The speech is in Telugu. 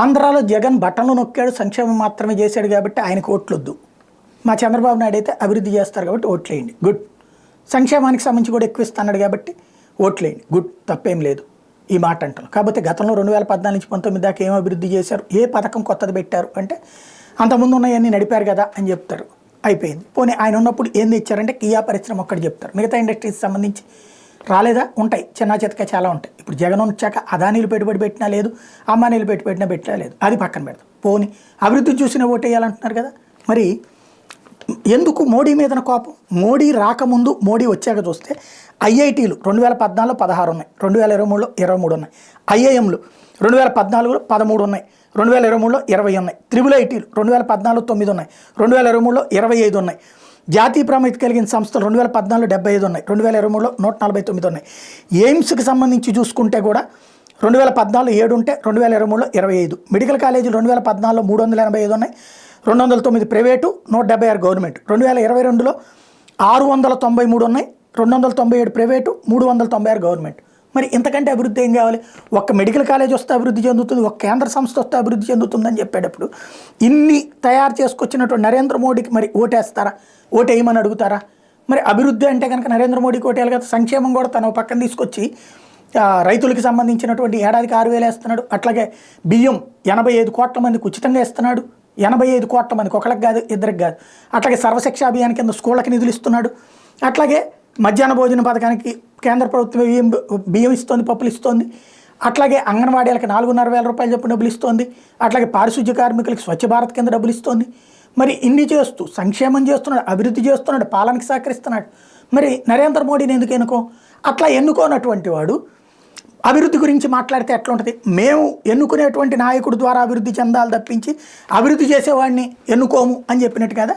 ఆంధ్రాలో జగన్ బట్టలు నొక్కాడు, సంక్షేమం మాత్రమే చేశాడు కాబట్టి ఆయనకు ఓట్లొద్దు. మా చంద్రబాబు నాయుడు అయితే అభివృద్ధి చేస్తారు కాబట్టి ఓట్లేయండి, గుడ్. సంక్షేమానికి సంబంధించి కూడా ఎక్కువ ఇస్తున్నాడు కాబట్టి ఓట్లేయండి, గుడ్, తప్పేం లేదు ఈ మాట అంటాను. కాకపోతే గతంలో 2014 నుంచి 19 దాకా ఏం అభివృద్ధి చేశారు, ఏ పథకం కొత్తది పెట్టారు అంటే అంతకుముందు ఉన్నాయన్నీ నడిపారు కదా అని చెప్తారు, అయిపోయింది. పోనీ ఆయన ఉన్నప్పుడు ఏం తెచ్చారంటే కియా పరిశ్రమ ఒక్కటి చెప్తారు, మిగతా ఇండస్ట్రీస్ సంబంధించి రాలేదా, ఉంటాయి, చిన్న చితక చాలా ఉంటాయి. ఇప్పుడు జగన్ వచ్చాక అదానీలు పెట్టుబడి పెట్టినా లేదు, అంబానీలు పెట్టినా లేదు, అది పక్కన పెడతాం. పోనీ అభివృద్ధి చూసిన ఓటేయాలంటున్నారు కదా, మరి ఎందుకు మోడీ మీద కోపం? మోడీ రాకముందు మోడీ వచ్చాక చూస్తే ఐఐటీలు 2014లో 16 ఉన్నాయి, 2023లో 23 ఉన్నాయి. ఐఐఎంలు 2014లో 13 ఉన్నాయి, 2023లో 20 ఉన్నాయి. త్రిబుల్ ఐటీలు 2014లో 9 ఉన్నాయి, 2023లో 25 ఉన్నాయి. జాతీయ ప్రాముఖ్యత కలిగిన సంస్థలు 2014లో 75 ఉన్నాయి, 2023లో 149 ఉన్నాయి. ఎయిమ్స్కి సంబంధించి చూసుకుంటే కూడా 2014లో 7 ఉంటే 2023లో 25. మెడికల్ కాలేజీలు 2014లో 385 ఉన్నాయి, 209 ప్రైవేటు, 176 గవర్నమెంట్. 2022లో 693 ఉన్నాయి, 297 ప్రైవేటు, 396 గవర్నమెంట్. మరి ఇంతకంటే అభివృద్ధి ఏం కావాలి? ఒక్క మెడికల్ కాలేజ్ వస్తే అభివృద్ధి చెందుతుంది, ఒక కేంద్ర సంస్థ వస్తే అభివృద్ధి చెందుతుందని చెప్పేటప్పుడు ఇన్ని తయారు చేసుకొచ్చినటువంటి నరేంద్ర మోడీకి మరి ఓటేస్తారా? ఓటేయమని అడుగుతారా? మరి అభివృద్ధి అంటే కనుక నరేంద్ర మోడీకి ఓటేయాలి కదా. సంక్షేమం కూడా తన పక్కన తీసుకొచ్చి రైతులకు సంబంధించినటువంటి ఏడాదికి 6,000 వేస్తున్నాడు. అట్లాగే బియ్యం 85 కోట్ల మందికి ఉచితంగా ఇస్తున్నాడు, 85 కోట్ల మందికి, ఒకరికి కాదు ఇద్దరికి కాదు. అట్లాగే సర్వశిక్ష అభియాన్ కింద స్కూళ్ళకి నిధులు ఇస్తున్నాడు. అట్లాగే మధ్యాహ్న భోజన పథకానికి కేంద్ర ప్రభుత్వం బియ్యం ఇస్తోంది, పప్పులు ఇస్తోంది. అట్లాగే అంగన్వాడీలకు 4,500 రూపాయలు చొప్పున డబ్బులు ఇస్తోంది. అట్లాగే పారిశుద్ధ్య కార్మికులకి స్వచ్ఛ భారత్ కింద డబ్బులు ఇస్తోంది. మరి ఇన్ని చేస్తూ సంక్షేమం చేస్తున్నాడు, అభివృద్ధి చేస్తున్నాడు, పాలనకి సహకరిస్తున్నాడు. మరి నరేంద్ర మోడీని ఎందుకు ఎన్నుకో? అట్లా ఎన్నుకోనటువంటి వాడు అభివృద్ధి గురించి మాట్లాడితే ఎట్లా ఉంటుంది? మేము ఎన్నుకునేటువంటి నాయకుడి ద్వారా అభివృద్ధి చెందాలి తప్పించి అభివృద్ధి చేసేవాడిని ఎన్నుకోము అని చెప్పినట్టు కదా.